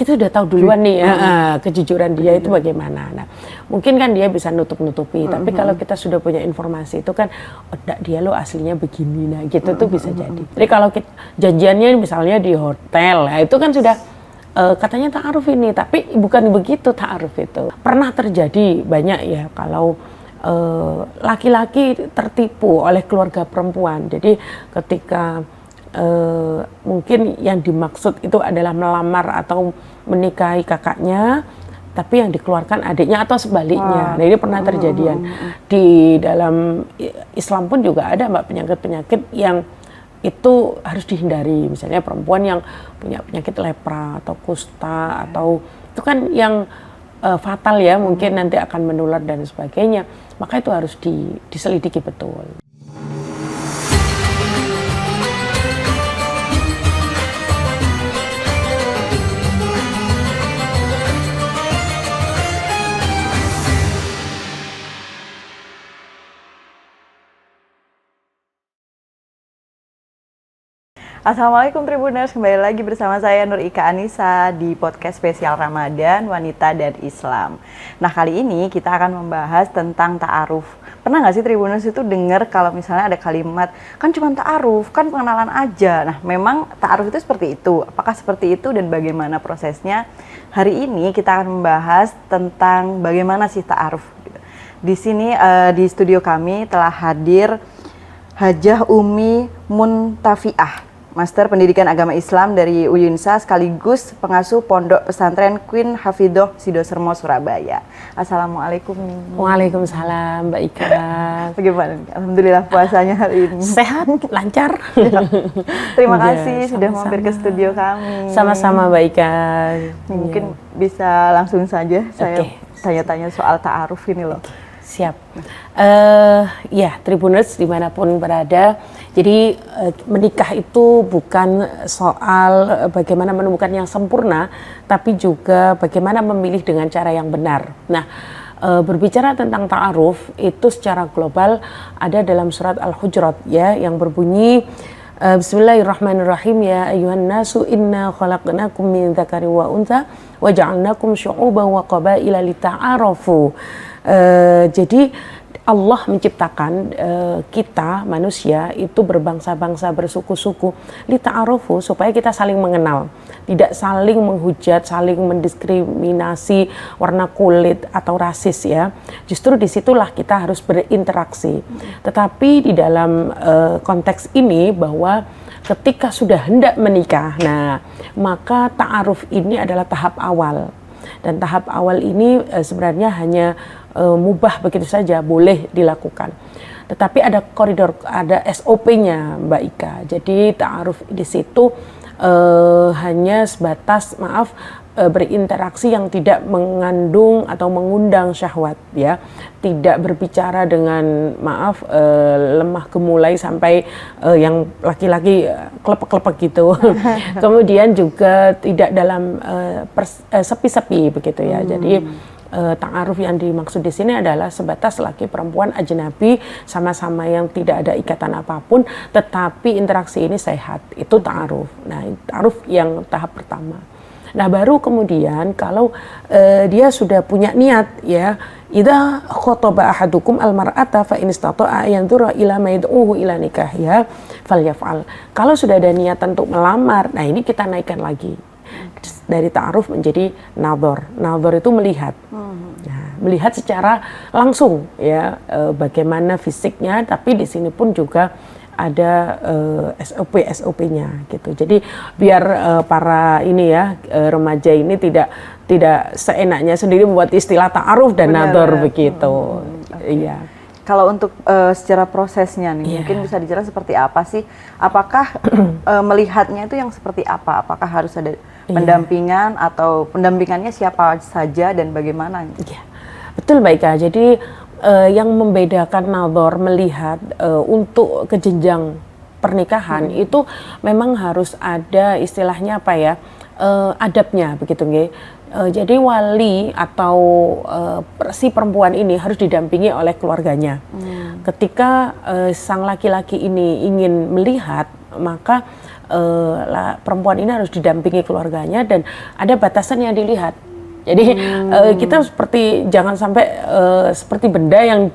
kita sudah tahu duluan nih kejujuran dia itu bagaimana. Nah, mungkin kan dia bisa nutup-nutupi, tapi kalau kita sudah punya informasi itu kan, dia lo aslinya begini, nah gitu tuh bisa jadi. Jadi kalau janjiannya misalnya di hotel, ya itu kan sudah katanya ta'aruf ini, tapi bukan begitu ta'aruf itu. Pernah terjadi banyak ya kalau laki-laki tertipu oleh keluarga perempuan. Jadi ketika mungkin yang dimaksud itu adalah melamar atau menikahi kakaknya, tapi yang dikeluarkan adiknya atau sebaliknya. Nah ini pernah terjadian. Di dalam Islam pun juga ada Mbak penyakit-penyakit yang itu harus dihindari. Misalnya perempuan yang punya penyakit lepra atau kusta atau itu kan yang fatal ya, mungkin nanti akan menular dan sebagainya. Maka itu harus diselidiki betul. Assalamualaikum Tribuners, kembali lagi bersama saya Nur Ika Anissa di podcast spesial Ramadan Wanita dan Islam. Nah kali ini kita akan membahas tentang ta'aruf. Pernah nggak sih Tribuners itu dengar kalau misalnya ada kalimat, kan cuma ta'aruf, kan pengenalan aja. Nah memang ta'aruf itu seperti itu, apakah seperti itu dan bagaimana prosesnya? Hari ini kita akan membahas tentang bagaimana sih ta'aruf. Di sini di studio kami telah hadir Hajah Umi Muntafiah, Master Pendidikan Agama Islam dari UYINSA sekaligus pengasuh Pondok Pesantren Queen Hafidhoh Sidosermo Surabaya. Assalamualaikum. Waalaikumsalam Mbak Ika. Bagaimana? Alhamdulillah puasanya hari ini. Sehat, lancar. Terima kasih sudah mampir ke studio kami. Sama-sama Mbak Ika. Mungkin bisa langsung saja saya tanya-tanya soal ta'aruf ini loh. Siap. Ya, Tribuners dimanapun berada. Jadi menikah itu bukan soal bagaimana menemukan yang sempurna, tapi juga bagaimana memilih dengan cara yang benar. Nah, berbicara tentang ta'aruf itu secara global ada dalam surat Al-Hujurat ya, yang berbunyi Bismillahirrahmanirrahim, ya ayyuhan nasu inna khalaqnakum min dzakari wa untha wa ja'alnakum syu'uban wa qabaila lita'arafu. Jadi Allah menciptakan kita manusia itu berbangsa-bangsa, bersuku-suku, lita'arufu, supaya kita saling mengenal, tidak saling menghujat, saling mendiskriminasi warna kulit atau rasis ya. Justru disitulah kita harus berinteraksi. Tetapi di dalam konteks ini bahwa ketika sudah hendak menikah, nah maka ta'aruf ini adalah tahap awal. Dan tahap awal ini sebenarnya hanya mubah begitu saja, boleh dilakukan. Tetapi ada koridor, ada SOP-nya Mbak Ika. Jadi ta'aruf di situ hanya sebatas berinteraksi yang tidak mengandung atau mengundang syahwat ya. Tidak berbicara dengan lemah gemulai sampai yang laki-laki klepek-klepek gitu. Kemudian juga tidak dalam sepi-sepi begitu ya. Jadi ta'aruf yang dimaksud di sini adalah sebatas laki perempuan ajnabi, sama-sama yang tidak ada ikatan apapun, tetapi interaksi ini sehat. Itu ta'aruf. Nah, ta'aruf yang tahap pertama. Nah, baru kemudian kalau dia sudah punya niat ya, idza khataba ahadukum almar'ata fa in istata'a yanzura ila ma yad'uhu ila nikahha falyaf'al. Kalau sudah ada niatan untuk melamar, nah ini kita naikkan lagi. Dari ta'aruf menjadi nadhar. Nadhar itu melihat. Nah, melihat secara langsung ya bagaimana fisiknya, tapi di sini pun juga ada SOP-nya gitu. Jadi biar para ini ya remaja ini tidak seenaknya sendiri membuat istilah ta'aruf dan nadhar begitu. Iya. Kalau untuk secara prosesnya nih, mungkin bisa dijelaskan seperti apa sih? Apakah melihatnya itu yang seperti apa? Apakah harus ada pendampingan atau pendampingannya siapa saja dan bagaimana? Iya, betul Mbak Ika. Jadi yang membedakan nadhar melihat untuk ke jenjang pernikahan itu memang harus ada istilahnya apa ya, adabnya begitu nggih. Jadi wali atau si perempuan ini harus didampingi oleh keluarganya. Ketika sang laki-laki ini ingin melihat, maka perempuan ini harus didampingi keluarganya dan ada batasan yang dilihat. Jadi kita seperti jangan sampai seperti benda yang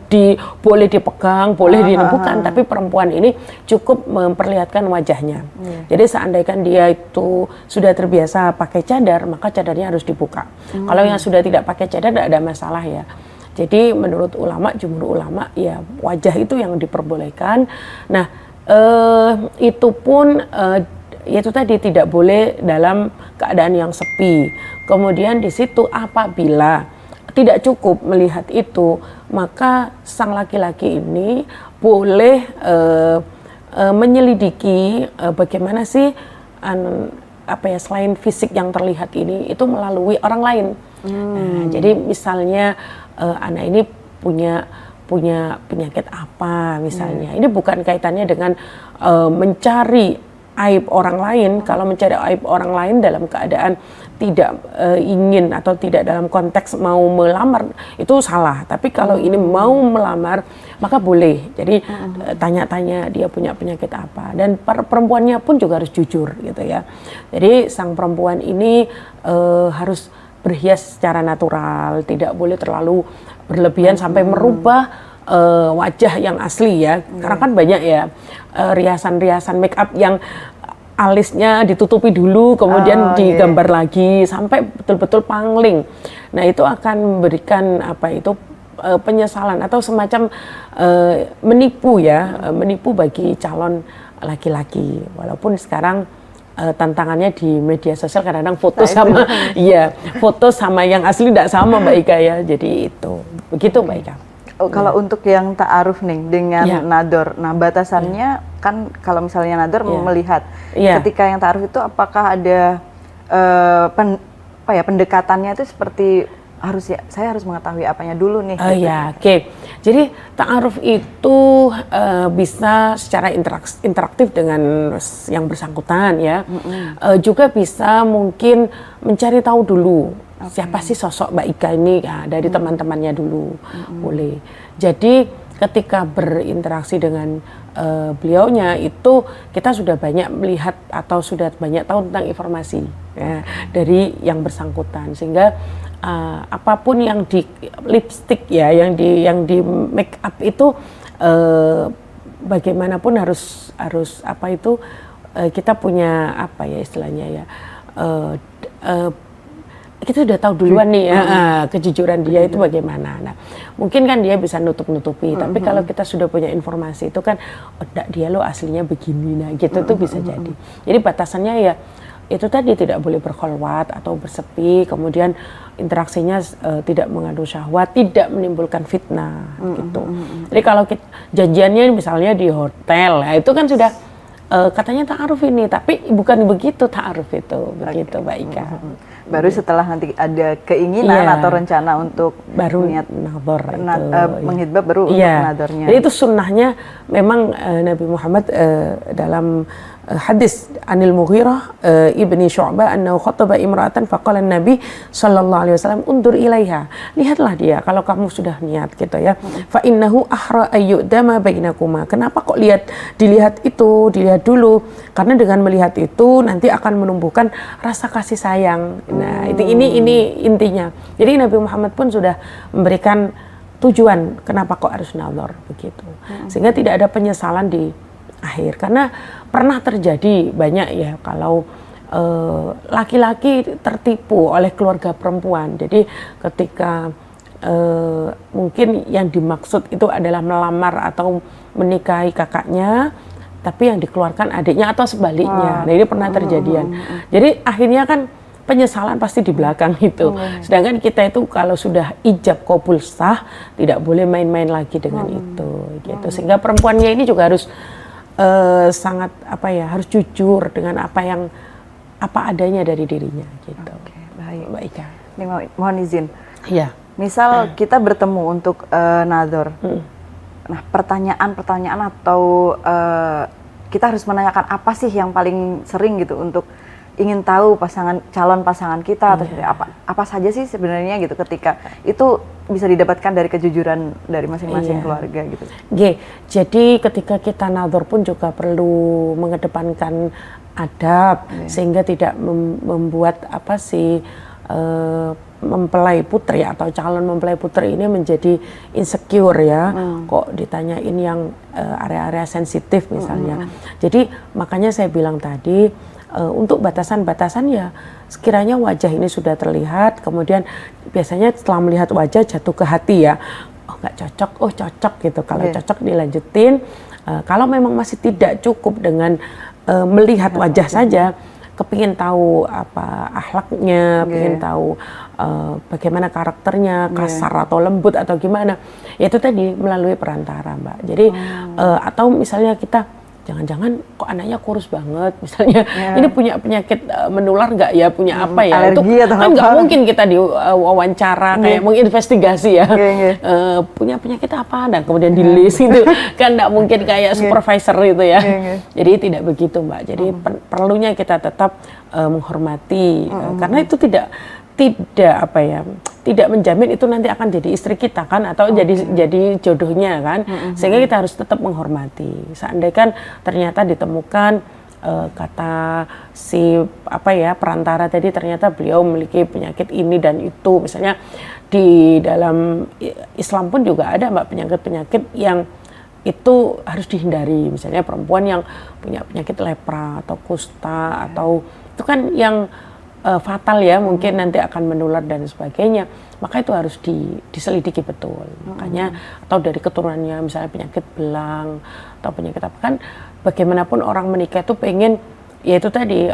boleh dipegang, boleh dilumpuhkan, tapi perempuan ini cukup memperlihatkan wajahnya. Jadi seandainya dia itu sudah terbiasa pakai cadar, maka cadarnya harus dibuka. Kalau yang sudah tidak pakai cadar tidak ada masalah ya. Jadi menurut ulama, jumhur ulama ya wajah itu yang diperbolehkan. Nah itu pun itu tadi tidak boleh dalam keadaan yang sepi. Kemudian di situ apabila tidak cukup melihat itu, maka sang laki-laki ini boleh menyelidiki bagaimana sih selain fisik yang terlihat ini itu melalui orang lain. Nah, jadi misalnya anak ini punya penyakit apa misalnya. Ini bukan kaitannya dengan mencari aib orang lain. Kalau mencari aib orang lain dalam keadaan tidak ingin atau tidak dalam konteks mau melamar, itu salah. Tapi kalau ini mau melamar, maka boleh. Jadi tanya-tanya dia punya penyakit apa. Dan perempuannya pun juga harus jujur gitu ya. Jadi sang perempuan ini harus berhias secara natural, tidak boleh terlalu berlebihan sampai merubah wajah yang asli ya. Karena kan banyak ya riasan-riasan make up yang alisnya ditutupi dulu kemudian digambar lagi sampai betul-betul pangling. Nah, itu akan memberikan penyesalan atau semacam menipu bagi calon laki-laki. Walaupun sekarang tantangannya di media sosial kadang-kadang foto sama yang asli tidak sama Mbak Ika ya. Jadi itu begitu Mbak Ika. Kalau untuk yang ta'aruf nih dengan nador, nah batasannya kan kalau misalnya nador melihat, ketika yang ta'aruf itu apakah ada pendekatannya itu seperti saya harus mengetahui apanya dulu nih. Jadi ta'aruf itu bisa secara interaktif dengan yang bersangkutan ya. Juga bisa mungkin mencari tahu dulu. Siapa sih sosok Mbak Ika ini dari teman-temannya dulu, boleh. Jadi ketika berinteraksi dengan beliaunya itu kita sudah banyak melihat atau sudah banyak tahu tentang informasi ya, dari yang bersangkutan sehingga apapun yang di lipstick ya, yang di make up itu bagaimanapun harus kita punya istilahnya ya. Kita sudah tahu duluan nih ya kejujuran dia itu bagaimana. Nah, mungkin kan dia bisa nutup-nutupi, tapi kalau kita sudah punya informasi itu kan dia lo aslinya begini, nah gitu tuh bisa jadi. Jadi batasannya ya itu tadi tidak boleh berkholwat atau bersepi, kemudian interaksinya tidak mengandung syahwat, tidak menimbulkan fitnah gitu. Jadi kalau janjiannya misalnya di hotel, ya itu kan sudah katanya ta'aruf ini, tapi bukan begitu ta'aruf itu, begitu Mbak Ika. Baru setelah nanti ada keinginan atau rencana untuk baru niat nador menghidbab baru untuk nadornya. Jadi itu sunnahnya memang Nabi Muhammad dalam hadis Anil Mughirah ibni Syu'bah annahu khataba imra'atan faqala Nabi sallallahu alaihi wasallam undur ilaiha. Lihatlah dia kalau kamu sudah niat gitu ya. Fa innahu ahra ayyudama bainakuma. Kenapa kok dilihat dulu? Karena dengan melihat itu nanti akan menumbuhkan rasa kasih sayang. Nah, ini intinya. Jadi Nabi Muhammad pun sudah memberikan tujuan kenapa kok harus nador begitu. Sehingga tidak ada penyesalan di akhir, karena pernah terjadi banyak ya kalau laki-laki tertipu oleh keluarga perempuan. Jadi ketika mungkin yang dimaksud itu adalah melamar atau menikahi kakaknya, tapi yang dikeluarkan adiknya atau sebaliknya. Nah, ini pernah terjadian. Jadi akhirnya kan penyesalan pasti di belakang itu. Sedangkan kita itu kalau sudah ijab qabul sah, tidak boleh main-main lagi dengan itu gitu. Sehingga perempuannya ini juga harus sangat harus jujur dengan apa adanya dari dirinya gitu. Baik. Mbak Ika. Ini mohon izin. Iya. Misal kita bertemu untuk nador. Nah, pertanyaan atau kita harus menanyakan apa sih yang paling sering gitu untuk ingin tahu calon pasangan kita atau apa saja sih sebenarnya gitu ketika itu bisa didapatkan dari kejujuran dari masing-masing keluarga gitu. Jadi ketika kita nador pun juga perlu mengedepankan adab, sehingga tidak membuat mempelai putri atau calon mempelai putri ini menjadi insecure ya. Kok ditanyain yang area-area sensitif misalnya. Jadi makanya saya bilang tadi untuk batasan-batasan ya sekiranya wajah ini sudah terlihat, kemudian biasanya setelah melihat wajah jatuh ke hati ya. Oh nggak cocok, oh cocok gitu. Kalau cocok dilanjutin. Kalau memang masih tidak cukup dengan melihat wajah saja, kepingin tahu apa akhlaknya, pengen tahu bagaimana karakternya, kasar atau lembut atau gimana, ya itu tadi melalui perantara, Mbak. Jadi atau misalnya kita jangan-jangan kok anaknya kurus banget, misalnya ini punya penyakit menular nggak ya, punya apa ya, alergi itu atau kan nggak apa? mungkin kita diwawancara kayak menginvestigasi ya, punya penyakit apa dan kemudian di list itu kan nggak mungkin kayak supervisor itu ya. Jadi tidak begitu, Mbak. Jadi perlunya kita tetap menghormati karena itu tidak menjamin itu nanti akan jadi istri kita kan, atau jadi jodohnya kan, sehingga kita harus tetap menghormati. Seandainya ternyata ditemukan kata si perantara tadi ternyata beliau memiliki penyakit ini dan itu, misalnya di dalam Islam pun juga ada, Mbak, penyakit-penyakit yang itu harus dihindari, misalnya perempuan yang punya penyakit lepra atau kusta atau itu kan yang fatal ya, mungkin nanti akan menular dan sebagainya, maka itu harus diselidiki betul. Makanya atau dari keturunannya misalnya penyakit belang atau penyakit apa, kan bagaimanapun orang menikah itu pengen ya itu tadi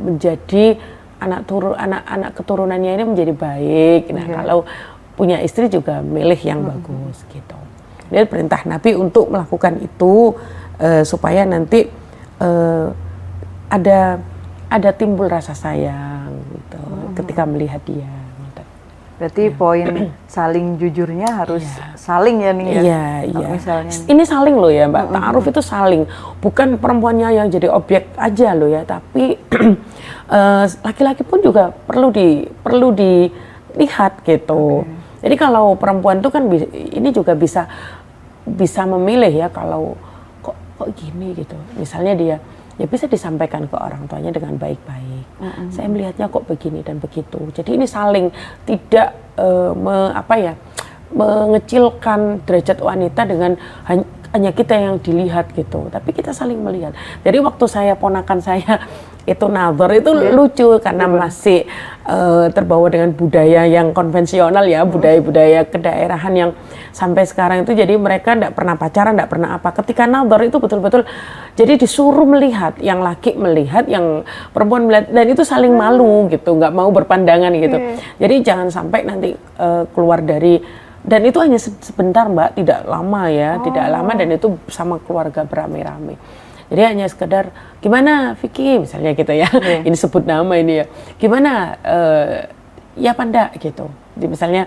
menjadi anak keturunannya ini menjadi baik. Nah kalau punya istri juga milih yang bagus gitu. Jadi perintah Nabi untuk melakukan itu supaya nanti ada timbul rasa sayang gitu ketika melihat dia. Berarti poin saling jujurnya harus saling ya nih ya. Iya. Misalnya ini saling loh ya, Mbak. Ta'aruf itu saling, bukan perempuannya yang jadi objek aja loh ya, tapi laki-laki pun juga perlu dilihat gitu. Jadi kalau perempuan itu kan ini juga bisa memilih ya, kalau kok gini gitu. Misalnya dia ya bisa disampaikan ke orang tuanya dengan baik-baik. Saya melihatnya kok begini dan begitu. Jadi ini saling, tidak mengecilkan derajat wanita dengan hanya kita yang dilihat gitu. Tapi kita saling melihat. Jadi waktu ponakan saya itu nazar itu lucu karena masih terbawa dengan budaya yang konvensional ya, budaya-budaya kedaerahan yang sampai sekarang itu, jadi mereka tidak pernah pacaran, tidak pernah apa. Ketika nazar itu betul-betul jadi disuruh melihat, yang laki melihat, yang perempuan melihat, dan itu saling malu gitu, nggak mau berpandangan gitu. Jadi jangan sampai nanti keluar dari, dan itu hanya sebentar, Mbak, tidak lama ya, tidak lama, dan itu sama keluarga beramai-ramai. Jadi hanya sekedar gimana Vicky misalnya gitu ya, ini sebut nama ini ya, gimana ya Panda gitu. Jadi misalnya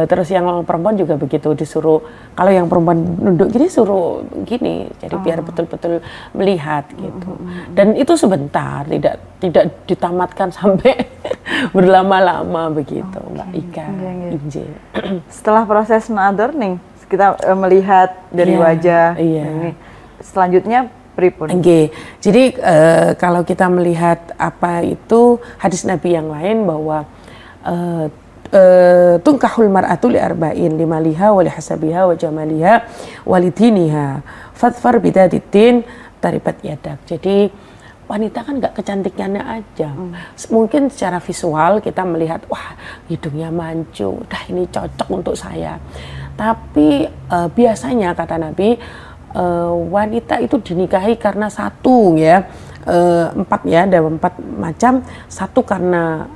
terus yang perempuan juga begitu, disuruh, kalau yang perempuan nunduk gini suruh gini, jadi biar betul-betul melihat gitu. Dan itu sebentar, tidak ditamatkan sampai berlama-lama begitu, Mbak Ika. Inje. Setelah proses nador nih, kita melihat dari wajah ini, selanjutnya pripun. Jadi kalau kita melihat apa itu hadis Nabi yang lain bahwa tunkahul mar'atu li arba'in, limaliha wa lihasabiha wa jamaliha wa lidiniha fadfar bidatitin taribat yadak. Jadi wanita kan nggak kecantikannya aja, mungkin secara visual kita melihat wah hidungnya mancung, dah ini cocok untuk saya. Tapi biasanya kata Nabi, wanita itu dinikahi karena satu ya, empat ya, ada 4 macam. Satu karena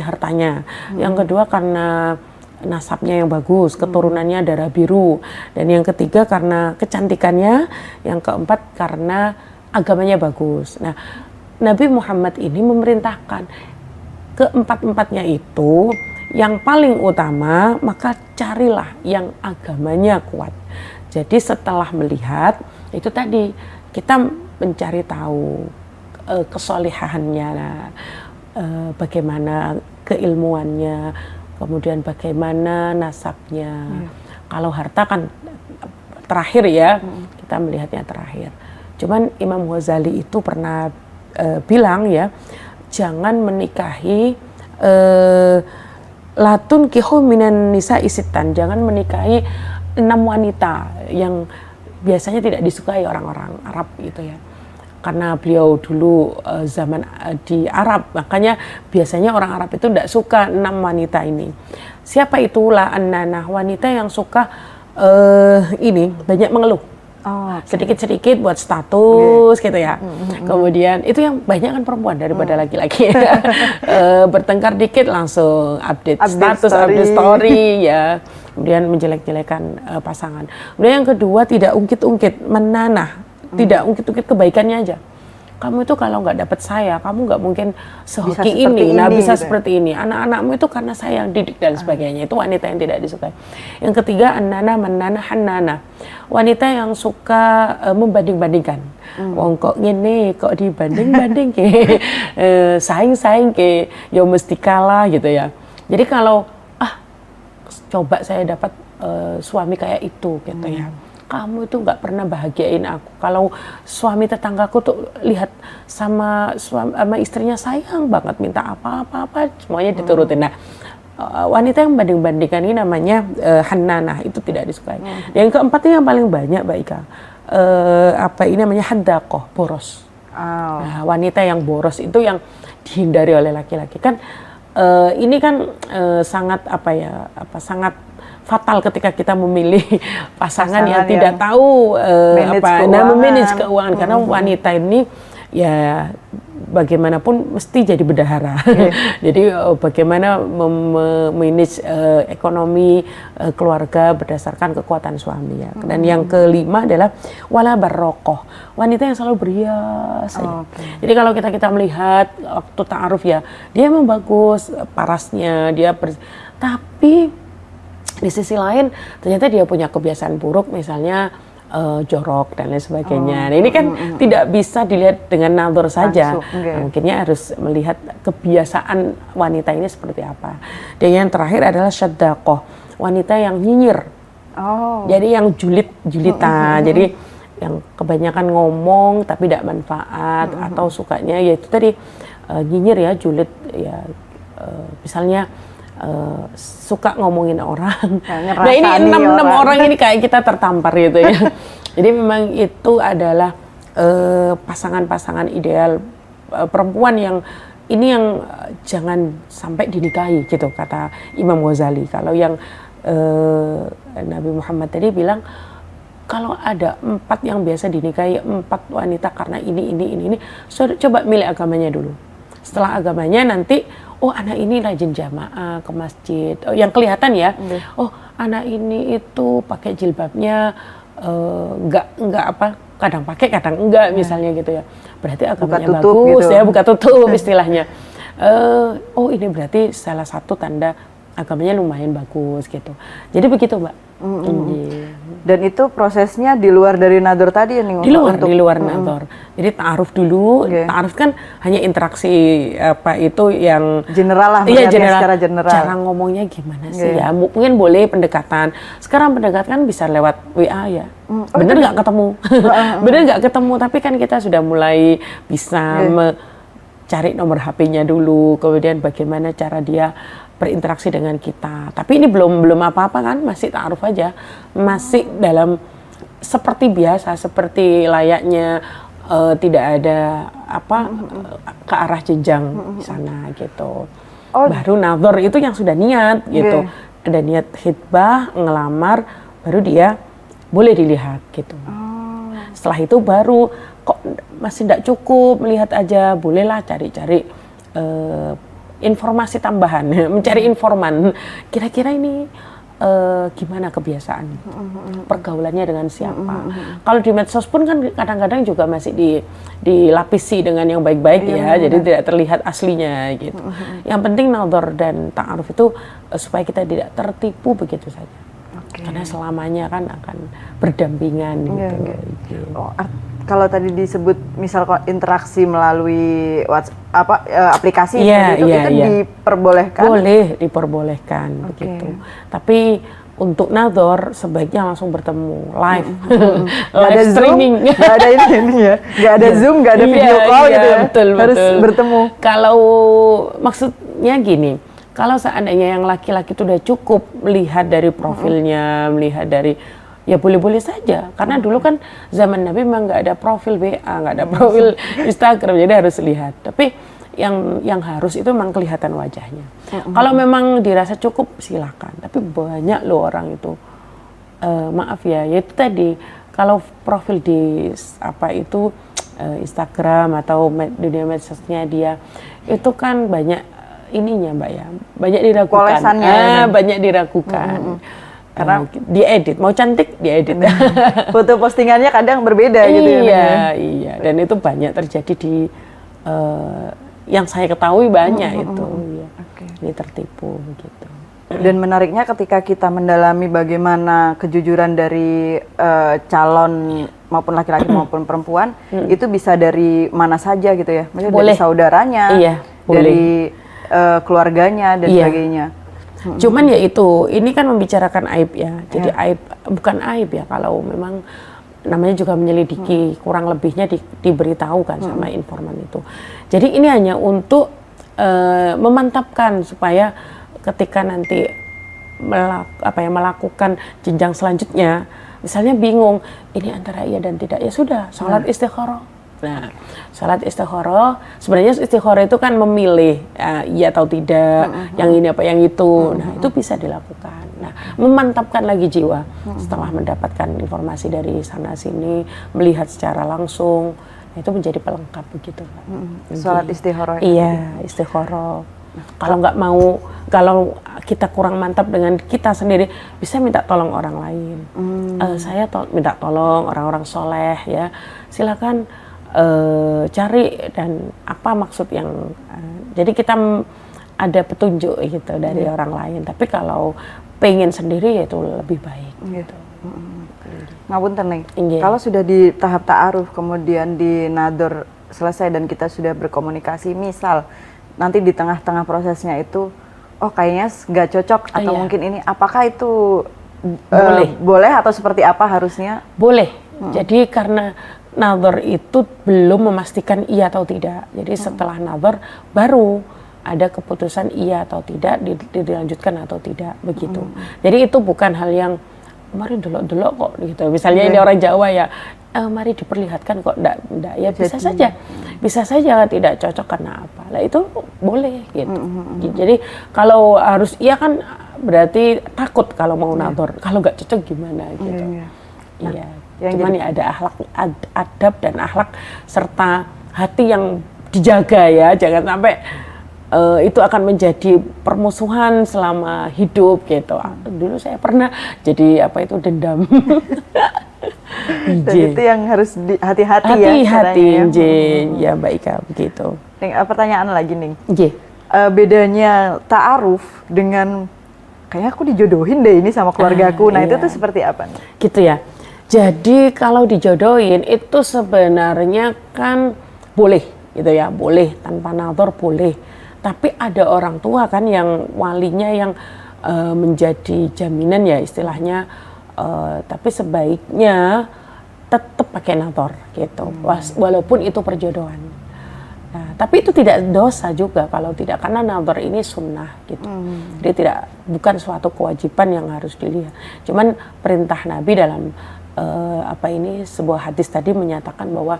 hartanya, yang kedua karena nasabnya yang bagus, keturunannya darah biru, dan yang ketiga karena kecantikannya, yang keempat karena agamanya bagus. Nah, Nabi Muhammad ini memerintahkan keempat-empatnya itu yang paling utama, maka carilah yang agamanya kuat. Jadi setelah melihat itu tadi, kita mencari tahu kesolehannya, bagaimana keilmuannya, kemudian bagaimana nasabnya. Kalau harta kan terakhir ya, kita melihatnya terakhir. Cuman Imam Ghazali itu pernah bilang ya, jangan menikahi latun kihu minan nisa isitan, jangan menikahi 6 wanita yang biasanya tidak disukai orang-orang Arab gitu ya. Karena beliau dulu zaman di Arab, makanya biasanya orang Arab itu tidak suka 6 wanita ini. Siapa itulah Annanah, wanita yang suka ini banyak mengeluh. Sedikit-sedikit buat status gitu ya. Kemudian itu yang banyak kan perempuan daripada laki-laki. Bertengkar dikit langsung update status, update story ya. Kemudian menjelek-jelekan pasangan. Kemudian yang kedua, tidak ungkit-ungkit, menanah, tidak ungkit-ungkit kebaikannya aja. Kamu itu kalau nggak dapat saya, kamu nggak mungkin sehoki ini, bisa gitu. Seperti ini. Anak-anakmu itu karena saya yang didik dan sebagainya. Itu wanita yang tidak disukai. Yang ketiga, annana menana hannana. Wanita yang suka membanding-bandingkan. Wong kok ngene, kok dibanding-banding ke, saing-saing ke, ya mesti kalah gitu ya. Jadi kalau coba saya dapat suami kayak itu gitu ya. Kamu itu nggak pernah bahagiain aku. Kalau suami tetanggaku tuh lihat sama istrinya sayang banget, minta apa-apa semuanya diturutin. Nah, wanita yang banding-bandingkan ini namanya hannanah, itu tidak disukai. Yang keempat yang paling banyak, Mbak Ika, ini namanya haddaqah, boros. Nah, wanita yang boros itu yang dihindari oleh laki-laki kan. Ini kan sangat sangat fatal ketika kita memilih pasangan yang tidak tahu memanage keuangan. Karena wanita ini ya bagaimanapun mesti jadi bendahara. Jadi bagaimana memanage ekonomi keluarga berdasarkan kekuatan suami ya. Dan yang kelima adalah wala barrokoh, wanita yang selalu berhias. Jadi kalau kita melihat waktu ta'aruf ya, dia memang bagus parasnya, tapi di sisi lain ternyata dia punya kebiasaan buruk, misalnya jorok dan lain sebagainya. Nah, ini kan tidak bisa dilihat dengan nazar saja. Mungkinnya harus melihat kebiasaan wanita ini seperti apa. Dan yang terakhir adalah syaddaqah, wanita yang nyinyir. Jadi yang julitan. Jadi yang kebanyakan ngomong tapi tidak manfaat, atau sukanya yaitu tadi nyinyir ya, julid ya, misalnya suka ngomongin orang. Nah ini 6 orang ini kayak kita tertampar gitu ya. Jadi memang itu adalah pasangan-pasangan ideal perempuan yang ini yang jangan sampai dinikahi gitu, kata Imam Ghazali. Kalau yang Nabi Muhammad tadi bilang, kalau ada 4 yang biasa dinikahi, 4 wanita karena ini, coba milih agamanya dulu. Setelah agamanya nanti, oh anak ini rajin jamaah ke masjid, yang kelihatan ya. Oh anak ini itu pakai jilbabnya enggak kadang pakai kadang enggak misalnya gitu ya. Berarti agamanya bagus gitu. Ya, buka tutup istilahnya. Oh ini berarti salah satu tanda agamanya lumayan bagus gitu. Jadi begitu, Mbak. Dan itu prosesnya di luar dari nador tadi ya nih? Di luar nador. Jadi ta'aruf dulu. Ta'aruf kan hanya interaksi itu yang general lah, secara general. Cara ngomongnya gimana sih ya? Mungkin boleh pendekatan. Sekarang pendekatan bisa lewat WA ya. Bener nggak ketemu? Bener nggak ketemu, tapi kan kita sudah mulai bisa cari nomor HP-nya dulu, kemudian bagaimana cara dia berinteraksi dengan kita. Tapi ini belum apa-apa kan, masih ta'aruf aja, masih dalam seperti biasa, seperti layaknya tidak ada ke arah jenjang di sana gitu. Baru nazar itu yang sudah niat gitu, ada niat khitbah, ngelamar, baru dia boleh dilihat gitu. Setelah itu baru kok masih tidak cukup melihat aja, bolehlah cari-cari informasi tambahan, mencari informan. Kira-kira ini gimana kebiasaan, pergaulannya dengan siapa. Kalau di medsos pun kan kadang-kadang juga masih dilapisi dengan yang baik-baik ya, jadi tidak terlihat aslinya gitu. Yang penting nazar dan ta'aruf itu supaya kita tidak tertipu begitu saja. Karena selamanya kan akan berdampingan gitu. Kalau tadi disebut misal interaksi melalui WhatsApp, aplikasi itu diperbolehkan? Boleh diperbolehkan begitu. Tapi untuk nador sebaiknya langsung bertemu live, Nggak ada live streaming. nggak ada ini ya, nggak ada Zoom, nggak ada video call gitu ya, betul, harus betul. bertemu. Kalau maksudnya gini, kalau seandainya yang laki-laki itu udah cukup melihat dari profilnya, melihat dari ya boleh-boleh saja. Karena dulu kan zaman Nabi memang nggak ada profil WA, nggak ada profil Instagram, jadi harus lihat. Tapi yang harus itu memang kelihatan wajahnya. Kalau memang dirasa cukup silakan. Tapi banyak loh orang itu maaf ya, yaitu tadi kalau profil di apa itu Instagram atau dunia medsosnya dia itu kan banyak ininya Mbak ya, banyak diragukan. Polesannya, banyak diragukan. Karena diedit, mau cantik diedit. Foto postingannya kadang berbeda gitu ya. Iya, dan itu banyak terjadi di yang saya ketahui banyak itu. Ya. Ini tertipu begitu. Dan menariknya ketika kita mendalami bagaimana kejujuran dari calon maupun laki-laki maupun perempuan, itu bisa dari mana saja gitu ya. Maksudnya dari saudaranya, dari keluarganya dan sebagainya. Cuman ya itu, ini kan membicarakan aib ya. Jadi aib bukan aib ya kalau memang namanya juga menyelidiki, kurang lebihnya diberitahu kan sama informan itu. Jadi ini hanya untuk memantapkan supaya ketika nanti melakukan jenjang selanjutnya, misalnya bingung ini antara iya dan tidak, ya sudah salat istikharah. Nah, salat istikharah, sebenarnya istikharah itu kan memilih iya atau tidak, yang ini apa yang itu. Nah, itu bisa dilakukan. Nah, memantapkan lagi jiwa setelah mendapatkan informasi dari sana sini, melihat secara langsung. Nah, itu menjadi pelengkap begitu. Salat istikharah. Iya, istikharah. Kalau nggak mau, kalau kita kurang mantap dengan kita sendiri, bisa minta tolong orang lain. Saya minta tolong orang-orang soleh ya. Silakan cari dan apa maksud yang jadi kita ada petunjuk gitu dari orang lain. Tapi kalau pengen sendiri ya itu lebih baik. Gitu. Ngapunten nih. Kalau sudah di tahap ta'aruf kemudian di nador selesai dan kita sudah berkomunikasi, misal nanti di tengah-tengah prosesnya itu, oh kayaknya nggak cocok atau mungkin ini, apakah itu boleh atau seperti apa harusnya? Boleh. Jadi karena nador itu belum memastikan iya atau tidak. Jadi setelah nador baru ada keputusan iya atau tidak, dilanjutkan atau tidak begitu. Jadi itu bukan hal yang mari delok-delok kok gitu. Misalnya ini orang Jawa ya, mari diperlihatkan kok enggak ya bisa saja. Bisa saja tidak cocok karena apa. Lah itu boleh gitu. Jadi kalau harus iya kan berarti takut kalau mau nador. Kalau nggak cocok gimana gitu. Iya. Cuman ya ada akhlak, adab dan akhlak serta hati yang dijaga ya, jangan sampai itu akan menjadi permusuhan selama hidup gitu. Dulu saya pernah jadi apa itu dendam. Dan itu yang harus hati-hati ya. Hati-hati ya Mbak Ika begitu. Pertanyaan lagi nih. Bedanya ta'aruf dengan kayaknya aku dijodohin deh ini sama keluargaku. Nah itu tuh seperti apa nih? Gitu ya. Jadi kalau dijodohin itu sebenarnya kan boleh gitu ya, boleh tanpa nador boleh. Tapi ada orang tua kan yang walinya yang menjadi jaminan ya istilahnya. Tapi sebaiknya tetap pakai nador gitu, walaupun itu perjodohan. Nah, tapi itu tidak dosa juga kalau tidak, karena nador ini sunnah gitu. Jadi bukan suatu kewajiban yang harus dilihat. Cuman perintah Nabi dalam sebuah hadis tadi menyatakan bahwa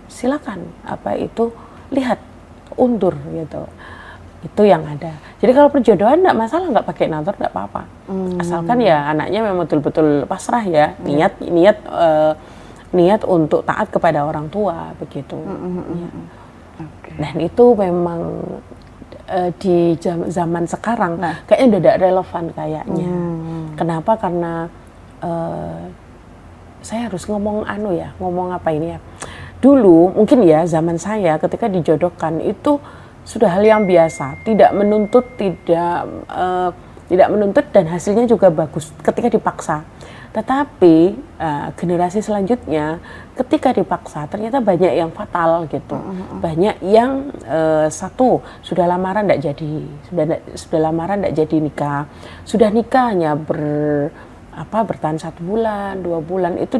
silakan lihat, undur gitu. Itu yang ada. Jadi kalau perjodohan enggak masalah, enggak pakai nador enggak apa-apa. Asalkan ya anaknya memang betul-betul pasrah ya, niat untuk taat kepada orang tua begitu. Dan itu memang di zaman sekarang kayaknya udah tidak relevan kayaknya. Kenapa? Karena saya harus ngomong apa ini ya. Dulu mungkin ya zaman saya ketika dijodohkan itu sudah hal yang biasa, tidak menuntut, tidak tidak menuntut dan hasilnya juga bagus ketika dipaksa. Tetapi generasi selanjutnya ketika dipaksa ternyata banyak yang fatal gitu. Banyak yang satu sudah lamaran tidak jadi, sudah lamaran tidak jadi nikah, sudah nikahnya bertahan 1 bulan, 2 bulan itu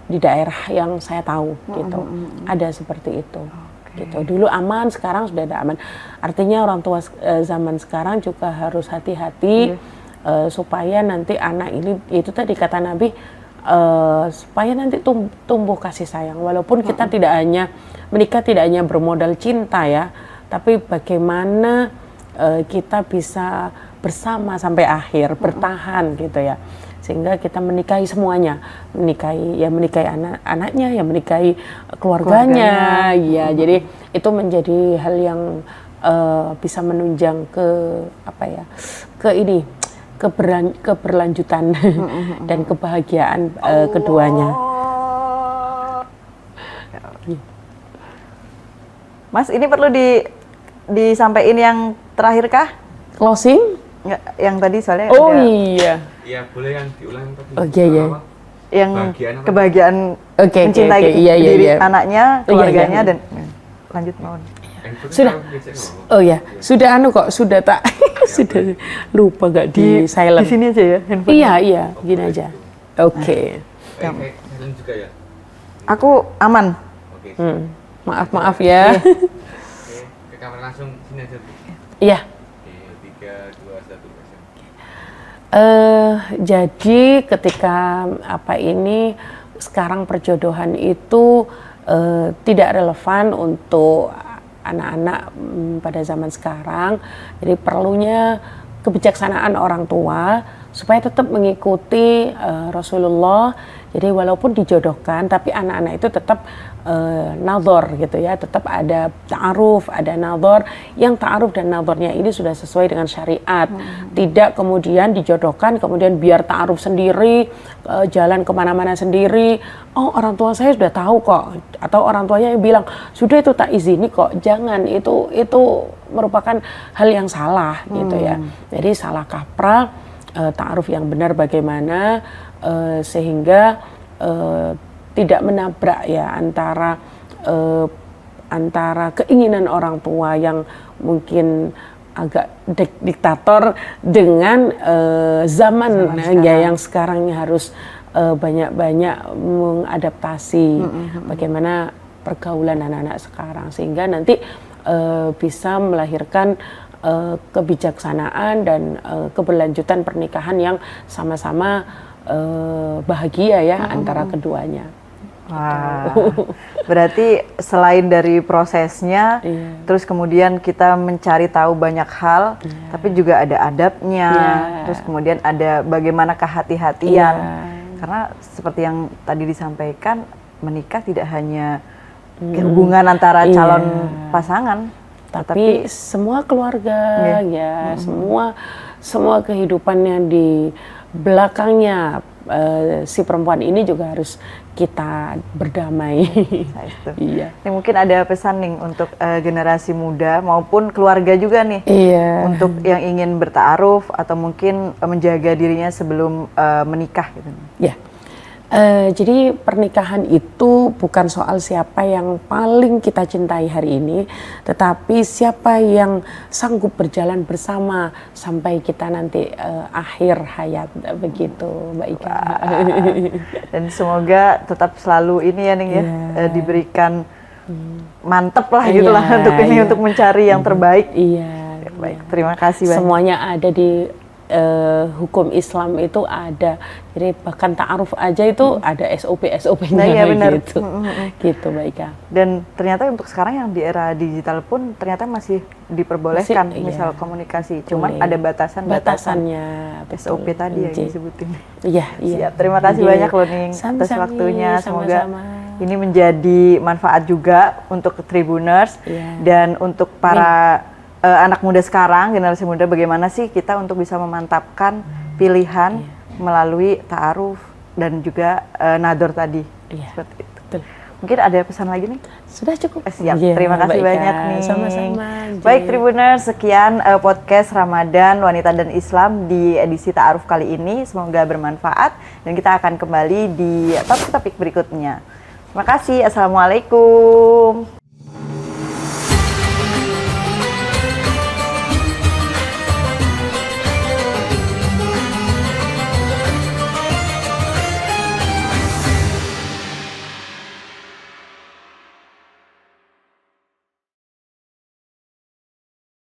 di daerah yang saya tahu gitu. Ada seperti itu. Gitu. Dulu aman, sekarang sudah tidak aman. Artinya orang tua zaman sekarang juga harus hati-hati. Supaya nanti anak ini, itu tadi kata Nabi, supaya nanti tumbuh kasih sayang. Walaupun kita tidak hanya menikah, tidak hanya bermodal cinta ya, tapi bagaimana kita bisa bersama sampai akhir, bertahan gitu ya, sehingga kita menikahi semuanya, menikahi anak-anaknya, ya menikahi keluarganya. Ya. Jadi itu menjadi hal yang bisa menunjang ke keberlanjutan dan kebahagiaan keduanya. Mas, ini perlu disampaikan yang terakhir kah? Closing? Nggak, yang tadi soalnya ada. Iya. Iya, boleh yang diulang tadi. Oh iya. Yang kebahagiaan mencintai diri anaknya, keluarganya, dan lanjut mohon. Sudah. Oh ya, sudah kok, sudah tak sudah lupa gak di silent. Di sini aja ya handphone. Iya, gini aja. Oke. Silent juga ya. Aku aman. Oke. Maaf ya. Oke, ke kamera langsung sini aja. Iya. Oke, 3, 2, 1. Jadi ketika sekarang perjodohan itu tidak relevan untuk anak-anak pada zaman sekarang. Jadi perlunya kebijaksanaan orang tua supaya tetap mengikuti Rasulullah. Jadi walaupun dijodohkan, tapi anak-anak itu tetap nadhor gitu ya, tetap ada ta'aruf, ada nadhor. Yang ta'aruf dan nadhornya ini sudah sesuai dengan syariat. Tidak kemudian dijodohkan, kemudian biar ta'aruf sendiri, jalan kemana-mana sendiri. Oh, orang tua saya sudah tahu kok, atau orang tuanya yang bilang sudah itu tak izini kok. Jangan, itu merupakan hal yang salah gitu ya. Jadi salah kaprah. Ta'aruf yang benar bagaimana sehingga tidak menabrak ya antara keinginan orang tua yang mungkin agak diktator dengan zaman ya yang sekarang harus banyak-banyak mengadaptasi bagaimana pergaulan anak-anak sekarang, sehingga nanti bisa melahirkan kebijaksanaan dan keberlanjutan pernikahan yang sama-sama bahagia ya antara keduanya. Wah, berarti selain dari prosesnya, terus kemudian kita mencari tahu banyak hal, tapi juga ada adabnya, terus kemudian ada bagaimana kehati-hatian. Karena seperti yang tadi disampaikan, menikah tidak hanya hubungan antara calon pasangan, tapi semua keluarga ya, semua kehidupan yang di belakangnya si perempuan ini juga harus kita berdamai. Iya. Ini mungkin ada pesan nih untuk generasi muda maupun keluarga juga nih, untuk yang ingin berta'aruf atau mungkin menjaga dirinya sebelum menikah gitu. Ya. Jadi pernikahan itu bukan soal siapa yang paling kita cintai hari ini, tetapi siapa yang sanggup berjalan bersama sampai kita nanti akhir hayat, begitu Mbak Ika. Dan semoga tetap selalu ini ya nih diberikan mantep lah gitulah untuk mencari yang terbaik. Iya. Baik, terima kasih banyak. Semuanya ada di hukum Islam itu ada, jadi bahkan ta'aruf aja itu ada SOP-nya gitu. Gitu Mbak Ika. Dan ternyata untuk sekarang yang di era digital pun ternyata masih diperbolehkan misal komunikasi, cuman ada batasannya. SOP tadi yang disebutin. Siap, terima kasih banyak loh Ning atas waktunya. Semoga ini menjadi manfaat juga untuk Tribuners dan untuk para anak muda sekarang, generasi muda, bagaimana sih kita untuk bisa memantapkan pilihan melalui ta'aruf dan juga nadhor tadi. Seperti itu. Mungkin ada pesan lagi nih? Sudah cukup. Siap, Iya, terima kasih baik, banyak Kak. nih. Sama-sama. Baik Tribuners, sekian podcast Ramadan Wanita dan Islam di edisi Ta'aruf kali ini. Semoga bermanfaat dan kita akan kembali di topik-topik berikutnya. Terima kasih. Assalamualaikum.